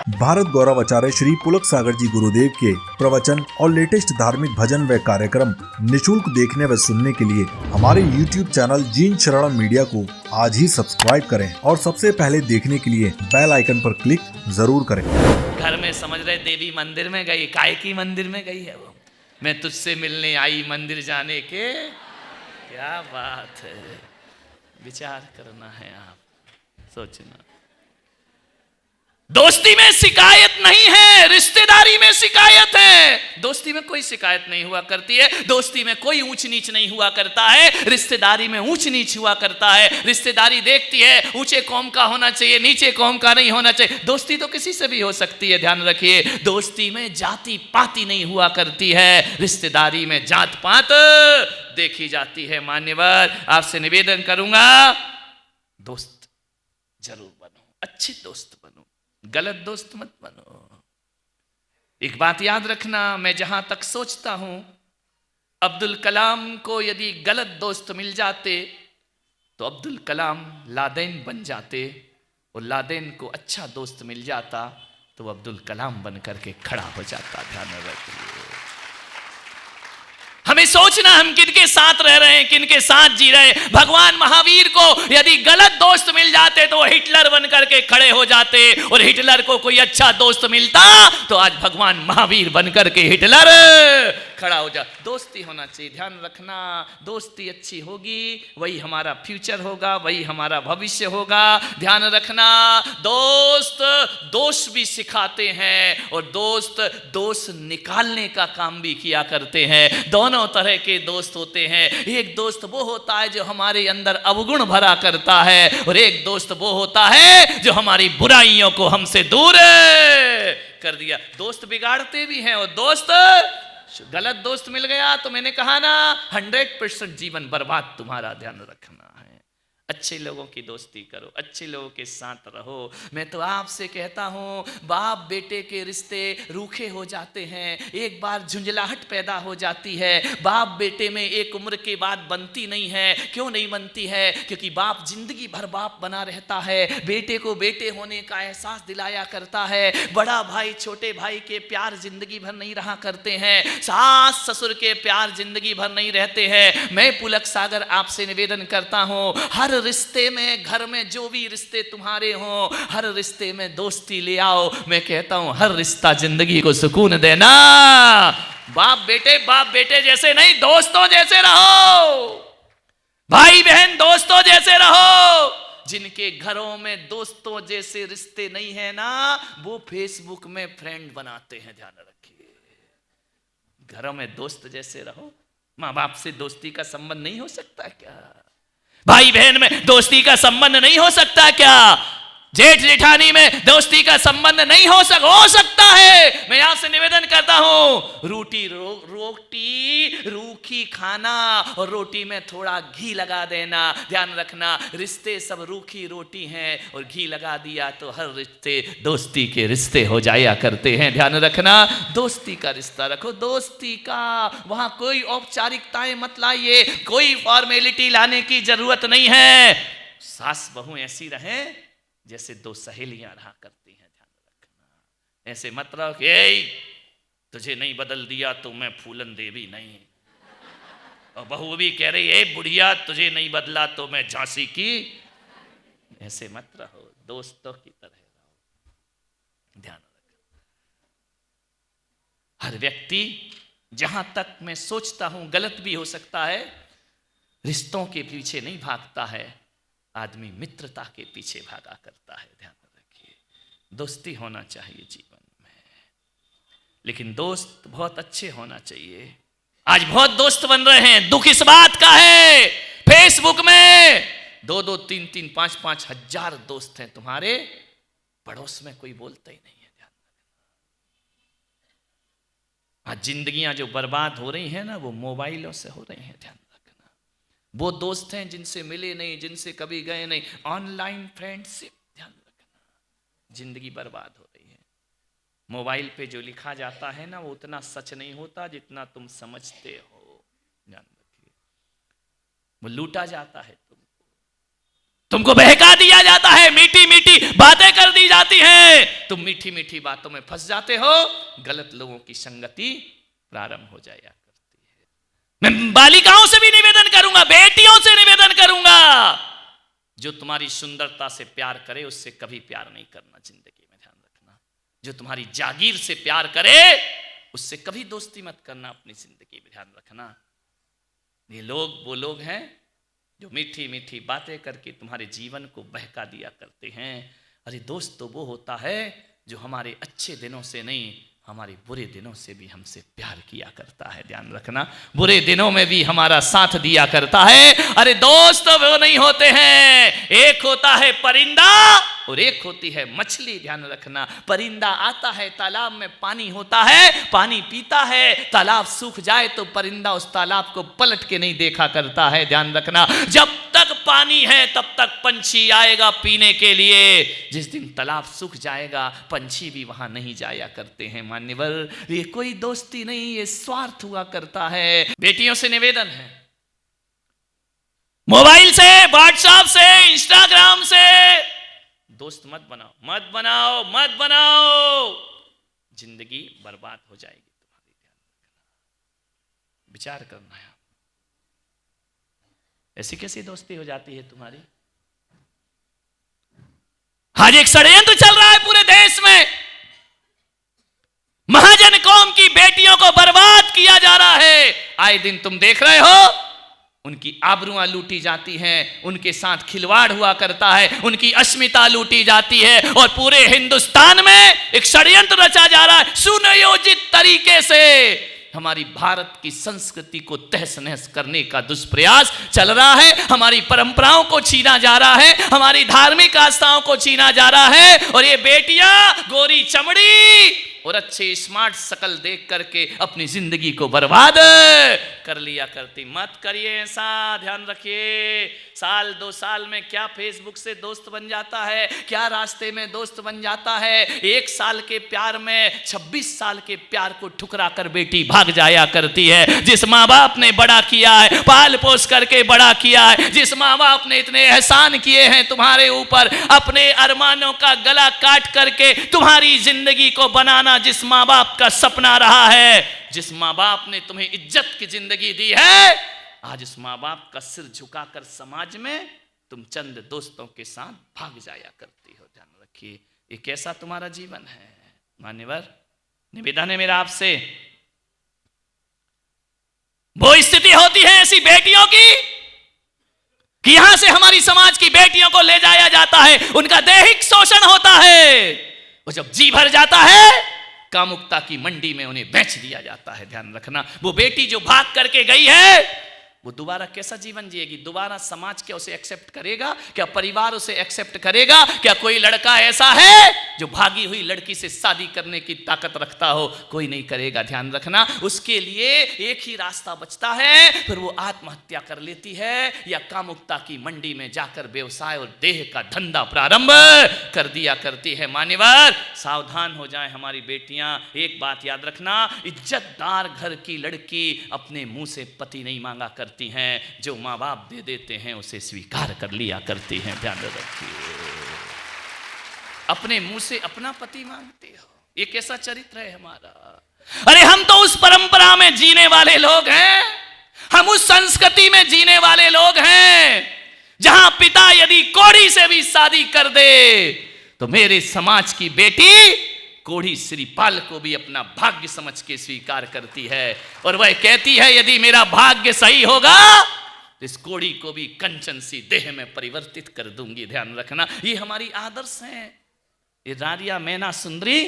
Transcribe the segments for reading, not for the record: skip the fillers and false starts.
भारत गौरव आचार्य श्री पुलक सागर जी गुरुदेव के प्रवचन और लेटेस्ट धार्मिक भजन व कार्यक्रम निशुल्क देखने व सुनने के लिए हमारे YouTube चैनल जीन शरणम मीडिया को आज ही सब्सक्राइब करें और सबसे पहले देखने के लिए बेल आइकन पर क्लिक जरूर करें। घर में समझ रहे देवी मंदिर में गई, काय की मंदिर में गई है वो, मैं तुझसे मिलने आई मंदिर जाने के। क्या बात है, विचार करना है, आप सोचना। दोस्ती में शिकायत नहीं है, रिश्तेदारी में शिकायत है। दोस्ती में कोई शिकायत नहीं हुआ करती है, दोस्ती में कोई ऊंच नीच नहीं हुआ करता है, रिश्तेदारी में ऊंच नीच हुआ करता है। रिश्तेदारी देखती है ऊंचे कौम का होना चाहिए, नीचे कौम का नहीं होना चाहिए। दोस्ती तो किसी से भी हो सकती है, ध्यान रखिए। दोस्ती में जाति पाति नहीं हुआ करती है, रिश्तेदारी में जात पात देखी जाती है। मान्यवर, आपसे निवेदन करूंगा, दोस्त जरूर बनो, अच्छे दोस्त बनो, गलत दोस्त मत बनो। एक बात याद रखना, मैं जहां तक सोचता हूं, अब्दुल कलाम को यदि गलत दोस्त मिल जाते तो अब्दुल कलाम लादेन बन जाते, और लादेन को अच्छा दोस्त मिल जाता तो वो अब्दुल कलाम बन करके खड़ा हो जाता। ध्यान रखिए, हमें सोचना हम किनके साथ रह रहे हैं, किनके साथ जी रहे हैं। भगवान महावीर को यदि गलत दोस्त मिल जाते तो वो हिटलर बन करके खड़े हो जाते, और हिटलर को कोई अच्छा दोस्त मिलता तो आज भगवान महावीर बन करके हिटलर खड़ा हो जा। दोस्ती होना चाहिए, ध्यान रखना। दोस्ती अच्छी होगी वही हमारा फ्यूचर होगा, वही हमारा भविष्य होगा। ध्यान रखना, दोस्त दोष भी सिखाते हैं और दोस्त दोष निकालने का काम भी किया करते हैं। दोनों तरह के दोस्त होते हैं। एक दोस्त वो होता है जो हमारे अंदर अवगुण भरा करता है, और एक दोस्त वो होता है जो हमारी बुराइयों को हमसे दूर कर दिया। दोस्त बिगाड़ते भी हैं, और दोस्त गलत दोस्त मिल गया तो मैंने कहा ना, 100% जीवन बर्बाद तुम्हारा। ध्यान रखना है, अच्छे लोगों की दोस्ती करो, अच्छे लोगों के साथ रहो। मैं तो आपसे कहता हूं, बाप बेटे के रिश्ते रूखे हो जाते हैं, एक बार झुंझलाहट पैदा हो जाती है। बाप बेटे में एक उम्र के बाद बनती नहीं है। क्यों नहीं बनती है? क्योंकि बाप जिंदगी भर बाप बना रहता है, बेटे को बेटे होने का एहसास दिलाया करता है। बड़ा भाई छोटे भाई के प्यार जिंदगी भर नहीं रहा करते हैं, सास ससुर के प्यार जिंदगी भर नहीं रहते हैं। मैं पुलक सागर आपसे निवेदन करता हूं, हर रिश्ते में, घर में जो भी रिश्ते तुम्हारे हों, हर रिश्ते में दोस्ती ले आओ। मैं कहता हूं हर रिश्ता जिंदगी को सुकून देना। बाप बेटे जैसे नहीं, दोस्तों जैसे रहो। भाई बहन दोस्तों जैसे रहो। जिनके घरों में दोस्तों जैसे रिश्ते नहीं है ना, वो फेसबुक में फ्रेंड बनाते हैं। ध्यान रखिए, घरों में दोस्त जैसे रहो। माँ बाप से दोस्ती का संबंध नहीं हो सकता क्या? भाई बहन में दोस्ती का संबंध नहीं हो सकता क्या? जेठ जेठानी में दोस्ती का संबंध नहीं हो सकता है। मैं आपसे निवेदन करता हूं, रोटी रूखी खाना और रोटी में थोड़ा घी लगा देना। ध्यान रखना, रिश्ते सब रूखी रोटी हैं और घी लगा दिया तो हर रिश्ते दोस्ती के रिश्ते हो जाया करते हैं। ध्यान रखना, दोस्ती का रिश्ता रखो, दोस्ती का। वहां कोई औपचारिकताएं मत लाइए, कोई फॉर्मेलिटी लाने की जरूरत नहीं है। सास बहू ऐसी रहे जैसे दो सहेलियां रहा करती हैं। ध्यान रखना, ऐसे मत रहो कि तुझे नहीं बदल दिया तो मैं फूलन देवी नहीं, और बहू भी कह रही है बुढ़िया तुझे नहीं बदला तो मैं झांसी की। ऐसे मत रहो, दोस्तों की तरह रहो। ध्यान रखना, हर व्यक्ति, जहां तक मैं सोचता हूं गलत भी हो सकता है, रिश्तों के पीछे नहीं भागता है, आदमी मित्रता के पीछे भागा करता है। ध्यान रखिए, दोस्ती होना चाहिए जीवन में, लेकिन दोस्त बहुत अच्छे होना चाहिए। आज बहुत दोस्त बन रहे हैं, दुख इस बात का है, फेसबुक में 2-2, 3-3, 5-5 हजार दोस्त हैं तुम्हारे, पड़ोस में कोई बोलता ही नहीं है। ध्यान रखना, आज जिंदगियां जो बर्बाद हो रही हैं ना, वो मोबाइलों से हो रही हैं। ध्यान, वो दोस्त हैं जिनसे मिले नहीं, जिनसे कभी गए नहीं, ऑनलाइन फ्रेंडशिप। ध्यान रखना, जिंदगी बर्बाद हो रही है। मोबाइल पे जो लिखा जाता है ना, वो उतना सच नहीं होता जितना तुम समझते हो। ध्यान रखिए, वो लूटा जाता है तुमको बहका दिया जाता है, मीठी मीठी बातें कर दी जाती हैं, तुम मीठी मीठी बातों में फंस जाते हो, गलत लोगों की संगति प्रारंभ हो जाया करती है। मैं बालिकाओं से भी निवेदन करूंगा, बेटियों से निवेदन करूंगा, जो तुम्हारी सुंदरता से प्यार करे उससे कभी प्यार नहीं करना, जिंदगी में ध्यान रखना। जो तुम्हारी जागीर से प्यार करे उससे कभी दोस्ती मत करना, अपनी जिंदगी में ध्यान रखना। ये लोग वो लोग हैं जो मीठी मीठी बातें करके तुम्हारे जीवन को बहका दिया करते हैं। अरे दोस्त तो वो होता है जो हमारे अच्छे दिनों से नहीं, हमारे बुरे दिनों से भी हमसे प्यार किया करता है, ध्यान रखना। बुरे दिनों में भी हमारा साथ दिया करता है। अरे दोस्त वो नहीं होते हैं, एक होता है परिंदा और एक होती है मछली, ध्यान रखना। परिंदा आता है, तालाब में पानी होता है, पानी पीता है, तालाब सूख जाए तो परिंदा उस तालाब को पलट के नहीं देखा करता है, ध्यान रखना। जब तक पानी है तब तक पंछी आएगा पीने के लिए, जिस दिन तालाब सूख जाएगा पंछी भी वहां नहीं जाया करते हैं। मान्यवर, ये कोई दोस्ती नहीं, ये स्वार्थ हुआ करता है। बेटियों से निवेदन है, मोबाइल से, व्हाट्सएप से, इंस्टाग्राम से दोस्त मत बनाओ, मत बनाओ, मत बनाओ, जिंदगी बर्बाद हो जाएगी तुम्हारी, ध्यान रखना। विचार करना है, ऐसी कैसी दोस्ती हो जाती है तुम्हारी। आज एक षड्यंत्र चल रहा है पूरे देश में, महाजन कौम की बेटियों को बर्बाद किया जा रहा है। आए दिन तुम देख रहे हो, उनकी आबरुआं लूटी जाती हैं, उनके साथ खिलवाड़ हुआ करता है, उनकी अस्मिता लूटी जाती है, और पूरे हिंदुस्तान में एक षड्यंत्र रचा जा रहा है सुनियोजित तरीके से। हमारी भारत की संस्कृति को तहस नहस करने का दुष्प्रयास चल रहा है, हमारी परंपराओं को छीना जा रहा है, हमारी धार्मिक आस्थाओं को छीना जा रहा है। और ये बेटियां गोरी चमड़ी और अच्छे स्मार्ट शकल देख करके अपनी जिंदगी को बर्बाद कर लिया करती। मत करिए ऐसा, ध्यान रखिए। साल 2 साल में क्या फेसबुक से दोस्त बन जाता है, क्या रास्ते में दोस्त बन जाता है। 1 साल के प्यार में 26 साल के प्यार को ठुकरा कर बेटी भाग जाया करती है। जिस माँ बाप ने बड़ा किया है, पाल पोस करके बड़ा किया है, जिस माँ बाप ने इतने एहसान किए हैं तुम्हारे ऊपर, अपने अरमानों का गला काट करके तुम्हारी जिंदगी को बनाना जिस माँ बाप का सपना रहा है, जिस माँ बाप ने तुम्हें इज्जत की जिंदगी दी है, आज उस माँ बाप का सिर झुकाकर समाज में तुम चंद दोस्तों के साथ भाग जाया करती हो। ध्यान रखिए, ये कैसा तुम्हारा जीवन है। मान्यवर, निवेदन है मेरा आपसे, वो स्थिति होती है ऐसी बेटियों की कि यहां से हमारी समाज की बेटियों को ले जाया जाता है, उनका दैहिक शोषण होता है, वो जब जी भर जाता है कामुकता की मंडी में उन्हें बेच दिया जाता है। ध्यान रखना, वो बेटी जो भाग करके गई है वो दोबारा कैसा जीवन जिएगी। दोबारा समाज क्या उसे एक्सेप्ट करेगा, क्या परिवार उसे एक्सेप्ट करेगा। क्या कोई लड़का ऐसा है जो भागी हुई लड़की से शादी करने की ताकत रखता हो? कोई नहीं करेगा। ध्यान रखना, उसके लिए एक ही रास्ता बचता है, फिर वो आत्महत्या कर लेती है या कामुकता की मंडी में जाकर व्यवसाय और देह का धंधा प्रारंभ कर दिया करती है। मान्यवर, सावधान हो जाएं हमारी बेटियां। एक बात याद रखना, इज्जतदार घर की लड़की अपने मुंह से पति नहीं मांगा करती हैं, जो माँ बाप दे देते हैं उसे स्वीकार कर लिया करती हैं। ध्यान रखिए, अपने मुंह से अपना पति मांगते हो, ये कैसा चरित्र है हमारा। अरे हम तो उस परंपरा में जीने वाले लोग हैं, हम उस संस्कृति में जीने वाले लोग हैं जहां पिता यदि कोढ़ी से भी शादी कर दे तो मेरे समाज की बेटी कोढ़ी श्रीपाल को भी अपना भाग्य समझ के स्वीकार करती है, और वह कहती है यदि मेरा भाग्य सही होगा तो इस कोढ़ी को भी कंचन सी देह में परिवर्तित कर दूंगी। ध्यान रखना, ये हमारी आदर्श हैं। ये रारिया मैना सुंदरी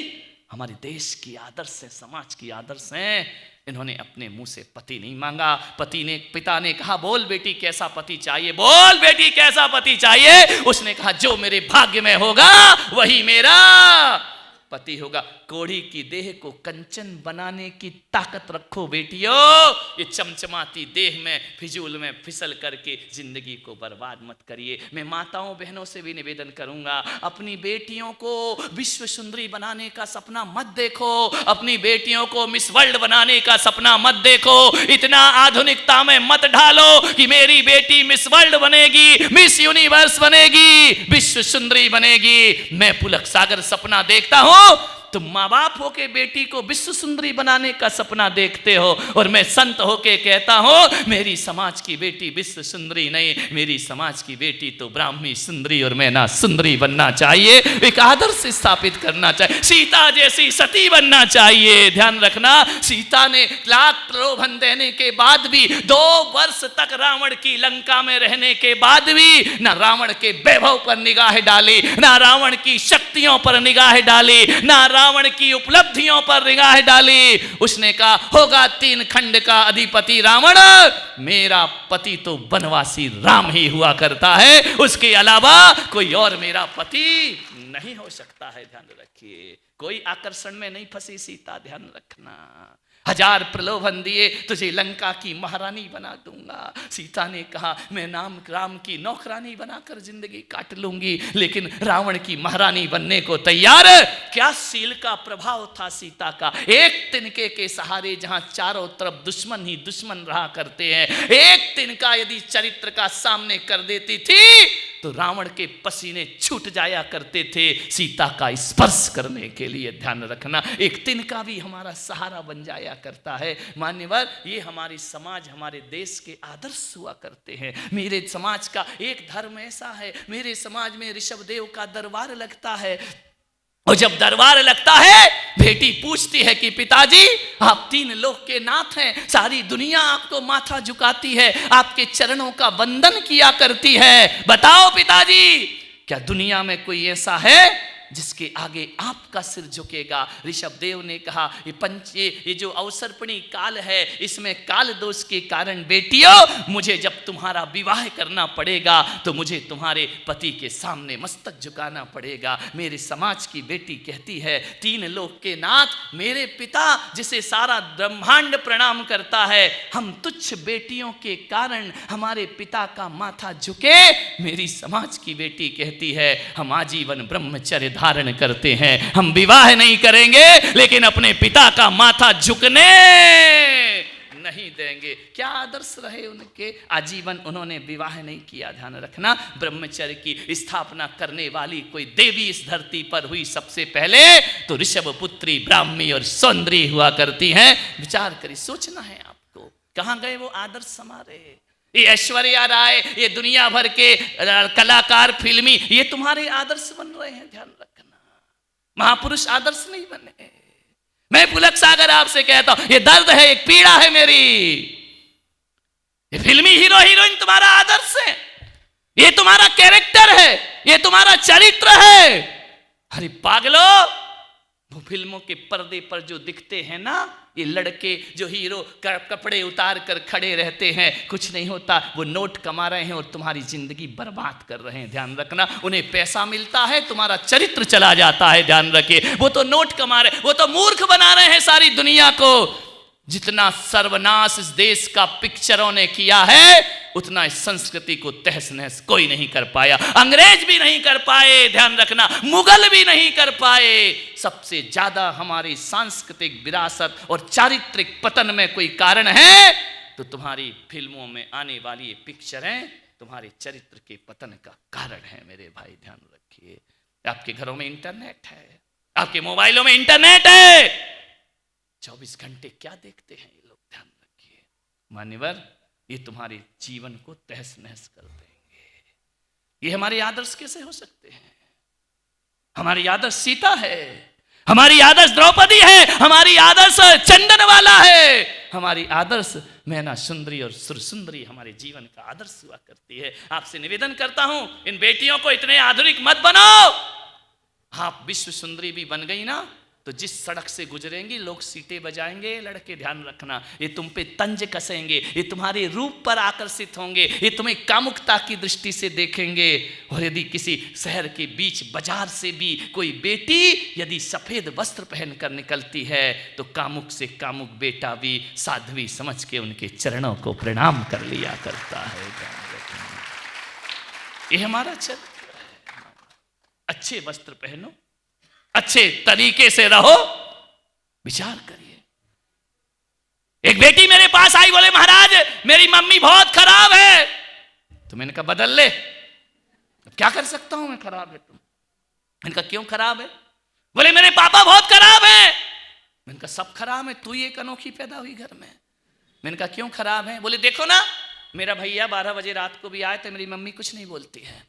हमारे देश की आदर्श है, समाज की आदर्श हैं। इन्होंने अपने मुंह से पति नहीं मांगा। पिता ने कहा बोल बेटी कैसा पति चाहिए, बोल बेटी कैसा पति चाहिए। उसने कहा जो मेरे भाग्य में होगा वही मेरा पति होगा। कोढ़ी की देह को कंचन बनाने की ताकत रखो बेटियों। ये चमचमाती देह में फिजूल में फिसल करके जिंदगी को बर्बाद मत करिए। मैं माताओं बहनों से भी निवेदन करूंगा, अपनी बेटियों को विश्व सुंदरी बनाने का सपना मत देखो, अपनी बेटियों को मिस वर्ल्ड बनाने का सपना मत देखो। इतना आधुनिकता में मत ढालो कि मेरी बेटी मिस वर्ल्ड बनेगी, मिस यूनिवर्स बनेगी, विश्व सुंदरी बनेगी। मैं पुलक सागर सपना देखता हूं, तुम माँ बाप होके बेटी को विश्व सुंदरी बनाने का सपना देखते हो, और मैं संत होके कहता हूं मेरी समाज की बेटी विश्व सुंदरी नहीं, मेरी समाज की बेटी तो ब्राह्मी सुंदरी और मैना सुंदरी बनना चाहिए। एक आदर्श स्थापित करना चाहिए, सीता जैसी सती बनना चाहिए। ध्यान रखना, सीता ने लाख प्रलोभन देने के बाद भी, 2 वर्ष तक रावण की लंका में रहने के बाद भी ना रावण के वैभव पर निगाह डाली, ना रावण की शक्तियों पर निगाह डाली, ना रावण की उपलब्धियों पर निगाह डाली। उसने कहा होगा 3 खंड का अधिपति रावण, मेरा पति तो वनवासी राम ही हुआ करता है, उसके अलावा कोई और मेरा पति नहीं हो सकता है। ध्यान रखिए, कोई आकर्षण में नहीं फंसी सीता, ध्यान रखना। 1000 प्रलोभन दिए, तुझे लंका की महारानी बना दूंगा। सीता ने कहा मैं राम की नौकरानी बनाकर जिंदगी काट लूंगी, लेकिन रावण की महारानी बनने को तैयार। क्या शील का प्रभाव था सीता का। एक तिनके के सहारे जहां चारों तरफ दुश्मन ही दुश्मन रहा करते हैं, एक तिनका यदि चरित्र का सामने कर देती थी तो रावण के पसीने छूट जाया करते थे सीता का स्पर्श करने के लिए। ध्यान रखना, एक तिनका भी हमारा सहारा बन जाया करता है। मान्यवर, ये हमारी समाज, हमारे देश के आदर्श हुआ करते हैं। मेरे समाज का एक धर्म ऐसा है, मेरे समाज में ऋषभ देव का दरबार लगता है, और जब दरबार लगता है बेटी पूछती है कि पिताजी आप 3 लोक के नाथ हैं, सारी दुनिया आपको माथा झुकाती है, आपके चरणों का वंदन किया करती है, बताओ पिताजी क्या दुनिया में कोई ऐसा है जिसके आगे आपका सिर झुकेगा। ऋषभ देव ने कहा ये जो अवसर्पणी काल है, इसमें काल दोष के कारण बेटियों मुझे जब तुम्हारा विवाह करना पड़ेगा तो मुझे तुम्हारे पति के सामने मस्तक झुकाना पड़ेगा। मेरे समाज की बेटी कहती है 3 लोक के नाथ मेरे पिता जिसे सारा ब्रह्मांड प्रणाम करता है, हम तुच्छ बेटियों के कारण हमारे पिता का माथा झुके। मेरी समाज की बेटी कहती है हम आजीवन ब्रह्मचर्य धारण करते हैं, हम विवाह नहीं करेंगे लेकिन अपने पिता का माथा झुकने नहीं देंगे। क्या आदर्श रहे उनके, आजीवन उन्होंने विवाह नहीं किया। ध्यान रखना, ब्रह्मचर्य की स्थापना करने वाली कोई देवी इस धरती पर हुई सबसे पहले तो ऋषभ पुत्री ब्राह्मी और सौंदर्य हुआ करती हैं। विचार करिए, सोचना है आपको, कहां गए वो आदर्श हमारे। ये ऐश्वर्या राय, ये दुनिया भर के कलाकार फिल्मी, ये तुम्हारे आदर्श बन रहे हैं। ध्यान रखना, महापुरुष आदर्श नहीं बने। मैं पुलक सागर आपसे कहता हूं ये दर्द है, एक पीड़ा है मेरी। ये फिल्मी हीरो हीरोइन तुम्हारा आदर्श है, ये तुम्हारा कैरेक्टर है, ये तुम्हारा चरित्र है। अरे पागलो, वो फिल्मों के पर्दे पर जो दिखते हैं ना ये लड़के जो हीरो कपड़े उतार कर खड़े रहते हैं, कुछ नहीं होता, वो नोट कमा रहे हैं और तुम्हारी जिंदगी बर्बाद कर रहे हैं। ध्यान रखना, उन्हें पैसा मिलता है, तुम्हारा चरित्र चला जाता है। ध्यान रखिए, वो तो नोट कमा रहे, वो तो मूर्ख बना रहे हैं सारी दुनिया को। जितना सर्वनाश इस देश का पिक्चरों ने किया है उतना इस संस्कृति को तहस नहस कोई नहीं कर पाया, अंग्रेज भी नहीं कर पाए। ध्यान रखना, मुगल भी नहीं कर पाए। सबसे ज्यादा हमारी सांस्कृतिक विरासत और चारित्रिक पतन में कोई कारण है तो तुम्हारी फिल्मों में आने वाली ये पिक्चरें तुम्हारे चरित्र के पतन का कारण है। मेरे भाई ध्यान रखिए, आपके घरों में इंटरनेट है, आपके मोबाइलों में इंटरनेट है, 24 घंटे क्या देखते हैं ये लोग। ध्यान रखिए मान्यवर, ये तुम्हारे जीवन को तहस नहस कर देंगे। ये हमारे आदर्श कैसे हो सकते हैं? हमारी आदर्श सीता है, हमारी आदर्श द्रौपदी है, हमारी आदर्श चंदन वाला है, हमारी आदर्श मैना सुंदरी और सुर सुंदरी हमारे जीवन का आदर्श हुआ करती है। आपसे निवेदन करता हूं इन बेटियों को इतने आधुनिक मत बनाओ। आप विश्व सुंदरी भी बन गई ना तो जिस सड़क से गुजरेंगी लोग सीटें बजाएंगे, लड़के ध्यान रखना, ये तुम पे तंज कसेंगे, ये तुम्हारे रूप पर आकर्षित होंगे, ये तुम्हें कामुकता की दृष्टि से देखेंगे। और यदि किसी शहर के बीच बाजार से भी कोई बेटी यदि सफेद वस्त्र पहनकर निकलती है तो कामुक से कामुक बेटा भी साध्वी समझ के उनके चरणों को प्रणाम कर लिया करता है। ये हमारा चरित्र है। अच्छे वस्त्र पहनो, अच्छे तरीके से रहो, विचार करिए। एक बेटी मेरे पास आई, बोले महाराज मेरी मम्मी बहुत खराब है। तो मैंने कहा बदल ले। अब क्या कर सकता हूं मैं, खराब है तुम। मैंने कहा क्यों खराब है? बोले मेरे पापा बहुत खराब है। मैंने कहा सब खराब है, तू ही एक अनोखी पैदा हुई घर में। मैंने कहा क्यों खराब है? बोले देखो ना, मेरा भैया 12 बजे रात को भी आए तो मेरी मम्मी कुछ नहीं बोलती है,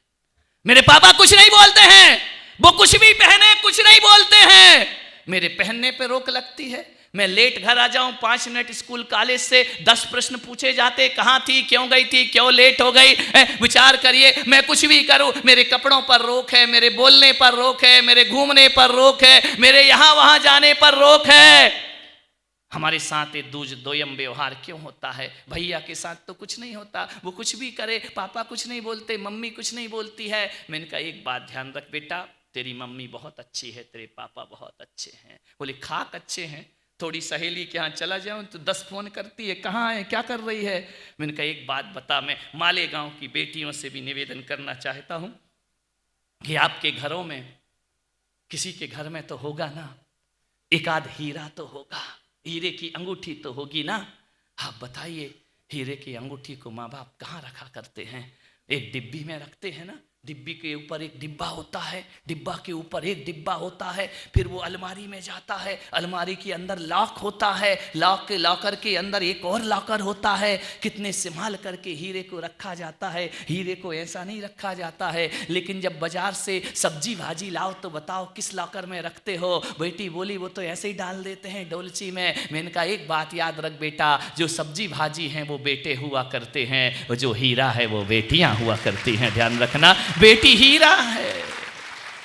मेरे पापा कुछ नहीं बोलते हैं, वो कुछ भी पहने कुछ नहीं बोलते हैं, मेरे पहनने पे रोक लगती है। मैं लेट घर आ जाऊं, 5 मिनट स्कूल कॉलेज से 10 प्रश्न पूछे जाते, कहां थी, क्यों गई थी, क्यों लेट हो गई। विचार करिए, मैं कुछ भी करूं, मेरे कपड़ों पर रोक है, मेरे बोलने पर रोक है, मेरे घूमने पर रोक है, मेरे यहां वहां जाने पर रोक है। हमारे साथ ये दोयम व्यवहार क्यों होता है? भैया के साथ तो कुछ नहीं होता, वो कुछ भी करे, पापा कुछ नहीं बोलते, मम्मी कुछ नहीं बोलती है। मैंने कहा एक बात ध्यान रख बेटा, तेरी मम्मी बहुत अच्छी है, तेरे पापा बहुत अच्छे हैं। बोले खाक अच्छे हैं, थोड़ी सहेली के यहाँ चला जाऊं तो 10 फोन करती है, कहाँ है, क्या कर रही है। मैंने कहा एक बात बता, मैं मालेगांव की बेटियों से भी निवेदन करना चाहता हूं कि आपके घरों में किसी के घर में तो होगा ना एक आध हीरा तो होगा, हीरे की अंगूठी तो होगी ना। आप बताइए, हीरे की अंगूठी को माँ बाप कहाँ रखा करते हैं? एक डिब्बी में रखते हैं ना, डिब्बी के ऊपर एक डिब्बा होता है, डिब्बा के ऊपर एक डिब्बा होता है, फिर वो अलमारी में जाता है, अलमारी के अंदर लॉक होता है, लॉक के लॉकर के अंदर एक और लॉकर होता है। कितने संभाल करके हीरे को रखा जाता है, हीरे को ऐसा नहीं रखा जाता है। लेकिन जब बाजार से सब्जी भाजी लाओ तो बताओ किस लॉकर में रखते हो? बेटी बोली वो तो ऐसे ही डाल देते हैं डोलची में। मैंने कहा एक बात याद रख बेटा, जो सब्जी भाजी हैं वो बेटे हुआ करते हैं, और जो हीरा है वो बेटियां हुआ करती हैं। ध्यान रखना, बेटी हीरा है,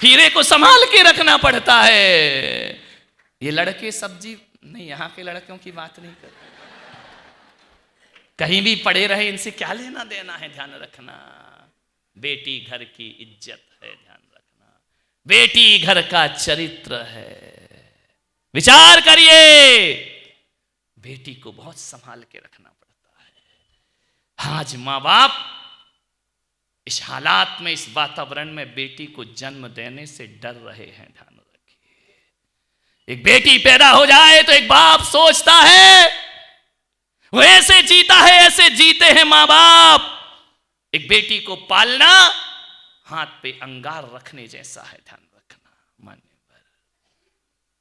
हीरे को संभाल के रखना पड़ता है। ये लड़के सब्जी नहीं, यहां के लड़कों की बात नहीं कर, कहीं भी पड़े रहे, इनसे क्या लेना देना है। ध्यान रखना, बेटी घर की इज्जत है, ध्यान रखना, बेटी घर का चरित्र है। विचार करिए, बेटी को बहुत संभाल के रखना पड़ता है। आज माँ बाप इस हालात में, इस वातावरण में बेटी को जन्म देने से डर रहे हैं। ध्यान रखिए, एक बेटी पैदा हो जाए तो एक बाप सोचता है, वो ऐसे जीता है, ऐसे जीते हैं मां बाप। एक बेटी को पालना हाथ पे अंगार रखने जैसा है। ध्यान रखना, मान्यवर,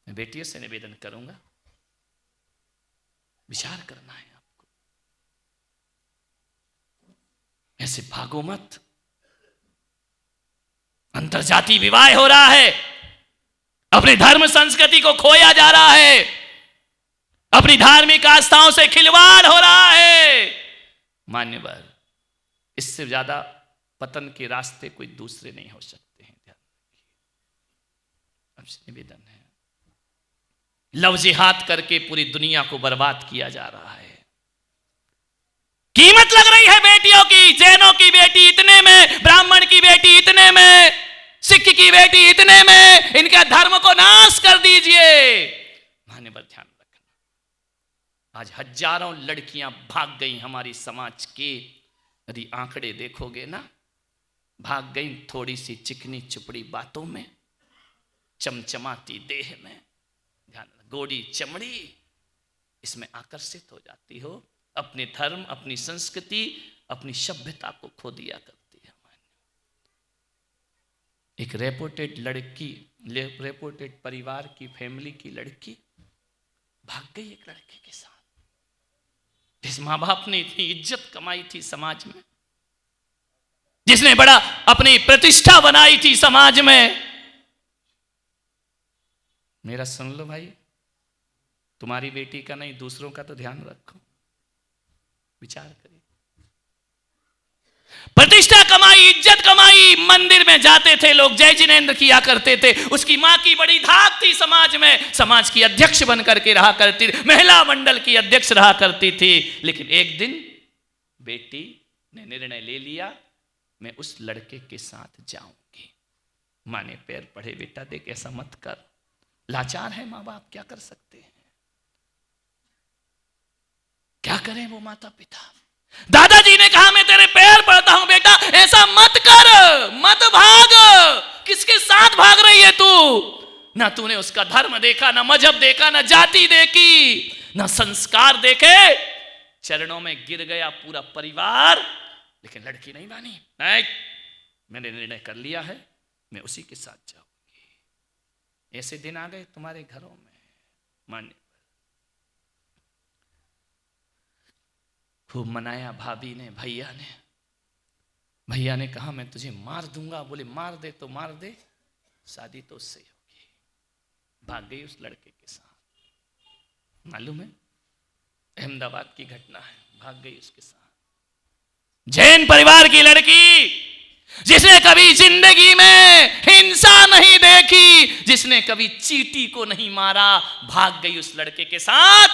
मैं बेटियों से निवेदन करूंगा, विचार करना है आपको, ऐसे भागो मत। अंतरजातीय विवाह हो रहा है, अपनी धर्म संस्कृति को खोया जा रहा है, अपनी धार्मिक आस्थाओं से खिलवाड़ हो रहा है। मान्यवर, इससे ज्यादा पतन के रास्ते कोई दूसरे नहीं हो सकते हैं। ध्यान रखिए, आपसे निवेदन है, लव जिहाद करके पूरी दुनिया को बर्बाद किया जा रहा है। कीमत लग रही है बेटियों की, जैनों की बेटी इतने में, ब्राह्मण की बेटी इतने में, सिख की बेटी इतने में, इनका धर्म को नाश कर दीजिए। मान्यवर ध्यान रखना, आज हजारों लड़कियां भाग गई हमारी समाज के, यदि आंकड़े देखोगे ना, भाग गई थोड़ी सी चिकनी चुपड़ी बातों में, चमचमाती देह में, ध्यान, गोरी चमड़ी, इसमें आकर्षित हो जाती हो, अपने धर्म, अपनी संस्कृति, अपनी सभ्यता को खो दिया करती है। एक रेपुटेड लड़की, रेपुटेड परिवार की, फैमिली की लड़की भाग गई एक लड़के के साथ, जिस माँ बाप ने इतनी इज्जत कमाई थी समाज में, जिसने बड़ा अपनी प्रतिष्ठा बनाई थी समाज में। मेरा सुन लो भाई, तुम्हारी बेटी का नहीं, दूसरों का तो ध्यान रखो, विचार करिए। प्रतिष्ठा कमाई, इज्जत कमाई, मंदिर में जाते थे लोग, जय जिनेंद्र किया करते थे। उसकी मां की बड़ी धाक थी समाज में, समाज की अध्यक्ष बन करके रहा करती थी, महिला मंडल की अध्यक्ष रहा करती थी। लेकिन एक दिन बेटी ने निर्णय ले लिया, मैं उस लड़के के साथ जाऊंगी। मां ने पैर पड़े, बेटा देख ऐसा मत कर। लाचार है मां बाप, क्या कर सकते हैं, क्या करें वो माता पिता। दादाजी ने कहा मैं तेरे पैर पड़ता हूं बेटा, ऐसा मत कर, मत भाग। किसके साथ भाग रही है तू? ना तूने उसका धर्म देखा, ना मजहब देखा, ना जाति देखी, ना संस्कार देखे। चरणों में गिर गया पूरा परिवार, लेकिन लड़की नहीं मानी। नहीं, मैंने निर्णय कर लिया है, मैं उसी के साथ जाऊंगी। ऐसे दिन आ गए तुम्हारे घरों में, मान्य खूब मनाया भाभी ने, भैया ने कहा मैं तुझे मार दूंगा। बोले मार दे तो मार दे, शादी तो उससे ही होगी। भाग गई उस लड़के के साथ। मालूम है, अहमदाबाद की घटना है, भाग गई उसके साथ। जैन परिवार की लड़की, जिसने कभी जिंदगी में हिंसा नहीं देखी, जिसने कभी चींटी को नहीं मारा, भाग गई उस लड़के के साथ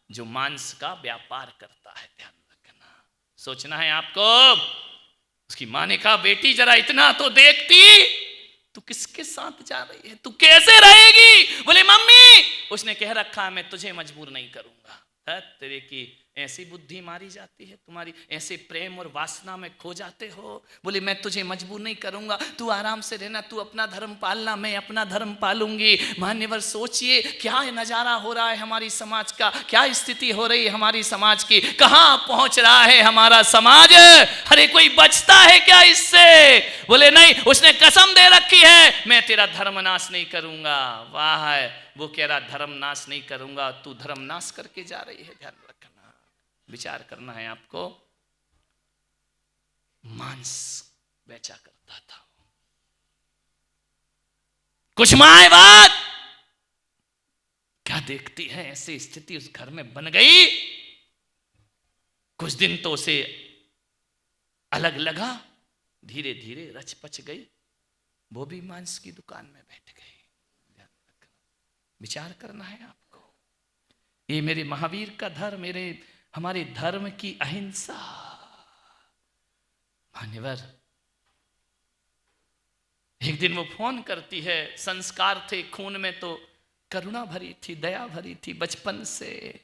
जो मांस का व्यापार करता है। ध्यान रखना, सोचना है आपको। उसकी मां ने कहा बेटी जरा इतना तो देखती, तू किसके साथ जा रही है, तू कैसे रहेगी? बोले मम्मी, उसने कह रखा मैं तुझे मजबूर नहीं करूंगा। तेरे की ऐसी बुद्धि मारी जाती है तुम्हारी, ऐसे प्रेम और वासना में खो जाते हो। बोले मैं तुझे मजबूर नहीं करूंगा, तू आराम से रहना, तू अपना धर्म पालना, मैं अपना धर्म पालूंगी। मान्यवर सोचिए क्या नजारा हो रहा है हमारी समाज का, क्या स्थिति हो रही है हमारी समाज की, कहां पहुंच रहा है हमारा समाज। अरे कोई बचता है क्या इससे? बोले नहीं, उसने कसम दे रखी है मैं तेरा धर्म नाश नहीं करूंगा। वाह है, वो कह रहा धर्म नाश नहीं करूंगा, तू धर्म नाश करके जा रही है। ध्यान रखना, विचार करना है आपको। मांस बेचा करता था कुछ माए बात, क्या देखती है ऐसी स्थिति उस घर में बन गई। कुछ दिन तो उसे अलग लगा, धीरे धीरे रच पच गई, वो भी मांस की दुकान में बैठ गई। विचार करना है आपको। ये मेरे महावीर का धर्म, हमारे धर्म की अहिंसा। मान्यवर, एक दिन वो फोन करती है, संस्कार थे खून में तो करुणा भरी थी, दया भरी थी बचपन से।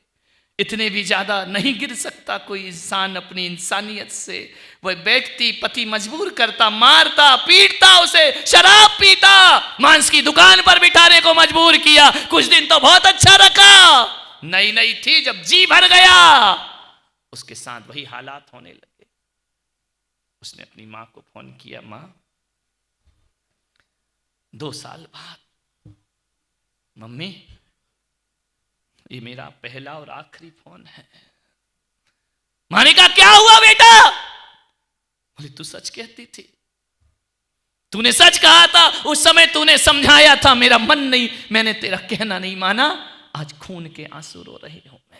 इतने भी ज्यादा नहीं गिर सकता कोई इंसान अपनी इंसानियत से। वह बैठती, पति मजबूर करता, मारता, पीटता उसे, शराब पीता, मांस की दुकान पर बिठाने को मजबूर किया। कुछ दिन तो बहुत अच्छा रखा, नई नई थी, जब जी भर गया उसके साथ वही हालात होने लगे। उसने अपनी मां को फोन किया, मां 2 साल बाद, मम्मी ये मेरा पहला और आखिरी फोन है। मां ने कहा क्या हुआ बेटा? बोले तू सच कहती थी, तूने सच कहा था, उस समय तूने समझाया था, मेरा मन नहीं, मैंने तेरा कहना नहीं माना, आज खून के आंसू रो रही हूं मैं।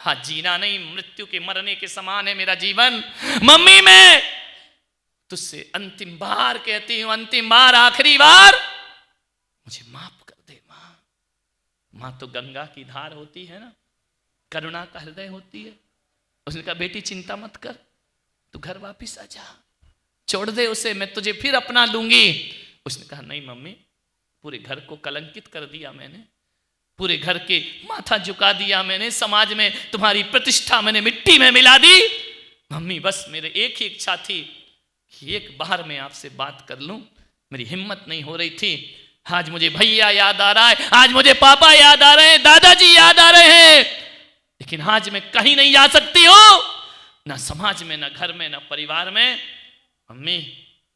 हाँ, जीना नहीं, मृत्यु के मरने के समान है मेरा जीवन। मम्मी मैं तुझसे अंतिम बार कहती हूं, अंतिम बार, आखिरी बार, मुझे माफ कर दे मां। मां तो गंगा की धार होती है ना, करुणा का हृदय होती है। उसने कहा बेटी चिंता मत कर, तू घर वापिस आ जा, छोड़ दे उसे, मैं तुझे फिर अपना लूंगी। उसने कहा नहीं मम्मी, पूरे घर को कलंकित कर दिया मैंने, पूरे घर के माथा झुका दिया मैंने, समाज में तुम्हारी प्रतिष्ठा मैंने मिट्टी में मिला दी। मम्मी बस मेरे एक ही इच्छा थी कि एक बार मैं आपसे बात कर लूं, मेरी हिम्मत नहीं हो रही थी। आज मुझे भैया याद आ रहा है, आज मुझे पापा याद आ रहे हैं, दादाजी याद आ रहे हैं, लेकिन आज मैं कहीं नहीं जा सकती हूं, ना समाज में, ना घर में, ना परिवार में। मम्मी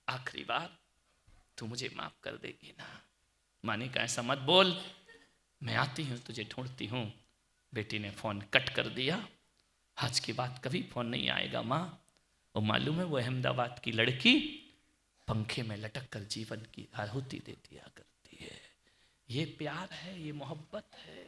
आखिरी बार तू मुझे माफ कर देगी ना? मां ने कहा ऐसा मत बोल, मैं आती हूं, तुझे ढूंढती हूं। बेटी ने फोन कट कर दिया, आज के बाद कभी फोन नहीं आएगा मां। और मालूम है वो अहमदाबाद की लड़की पंखे में लटक कर जीवन की आहुति दे दिया करती है। ये प्यार है, ये मोहब्बत है।